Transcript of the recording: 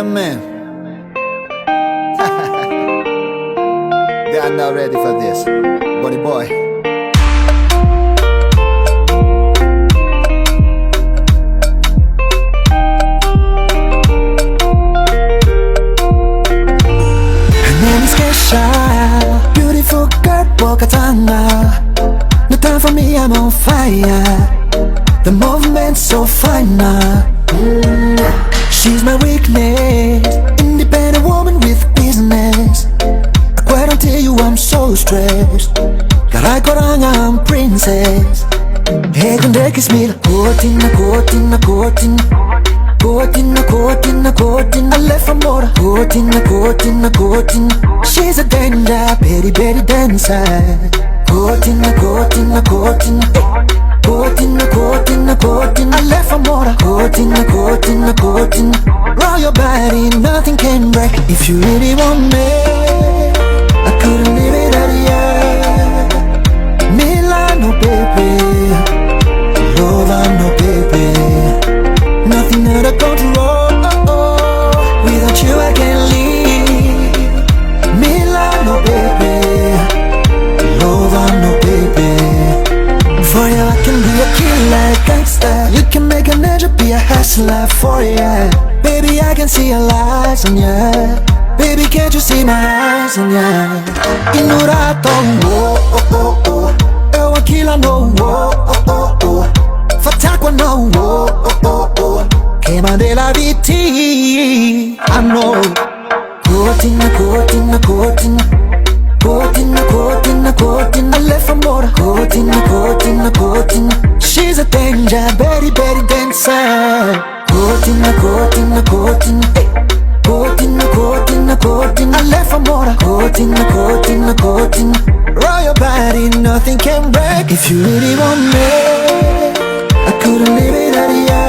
man. They are not ready for this. Bony boy. Beautiful girl, 보가잖아. No time for me, I'm on fire. The movement's so fine now. She's my weakness. Independent woman with business. I quite don't tell you I'm so stressed. 가랄 거랑 I'm princess. 해군대 kiss me 고tin 나 고tin 나 고tin. 고tin 나 고tin 나 고tin. I left from more 고tin 나 고tin 나 고tin. She's a danger, very very dancer. 고tin 나 고tin 나 고tin. 고tin 나 고tin 나 고tin. I left from more 고tin 나 고tin 나 고tin. Roll your body, nothing can break. If you really want me, I couldn't leave it at you. Milano baby, Milano baby. Nothing that I control. Without you I can't leave. Milano baby, Milano baby. For you I can be a killer gangster. You can make an angel be a hustler for you. Baby I can see your lies on ya. Baby can't you see my eyes on ya. Ignorato, oh oh oh. Eu aquilo no, oh oh oh. Fatacqua no, oh oh oh. Quema de la VT, I know. Gotin, gotin, gotin. Gotin, gotin, gotin. I left from more. Gotin, gotin, gotin. She's a danger, very, very dancer. Gotin, gotin, gotin. Gotin, gotin, gotin. I left from more. Gotin, gotin, gotin. Roll your body, nothing can break. If you really want me, I couldn't leave it at the end.